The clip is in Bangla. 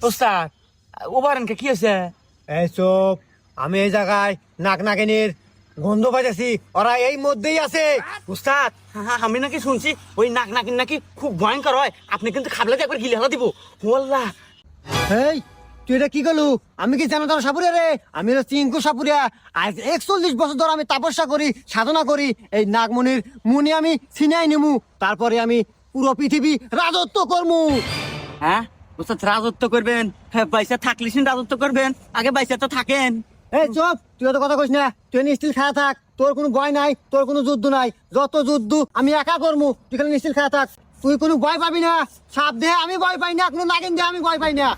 ওস্তাদ ওভারেনকে কি হয়েছে? এই চুপ, আমি এই জায়গায় নাক নাকিনির গন্ধ পাইতেছি, ওরা এই মধ্যেই আছে। উস্তাদ আমি নাকি শুনছি ওই নাক নাকিন নাকি খুব ভয়ঙ্কর হয়, আপনি কিন্তু খাবলে একবার গিলে হলা দিব। ওয়াল্লাহ এই তুই এটা কি করলু? আমি কি জানো তোর সাপুরিয়া রে? আমি হলো চিঙ্কু সাপুরিয়া। আজ 41 বছর ধরে আমি তপস্যা করি, সাধনা করি। এই নাগমণির মুনি আমি ছিনাই নিমু, তারপরে আমি পুরো পৃথিবী রাজত্ব করমু। হ্যাঁ উস্তাদ রাজত্ব করবেন? হ্যাঁ পয়সা থাকলে রাজত্ব করবেন, আগে পয়সা তো থাকেন। এই চুপ, তুই তো কথা কইস না। তুই নিশ্চিল খায়া থাক, তোর কোনো ভয় নাই, তোর কোনো যুদ্ধ নাই। যত যুদ্ধ আমি একা করমু, তুই খালি নিশ্চিল খায়া থাক। তুই কোনো ভয় পাবি না। সাপ দেহে আমি ভয় পাই না, কোনো নাগিন দেহে আমি ভয় পাই না।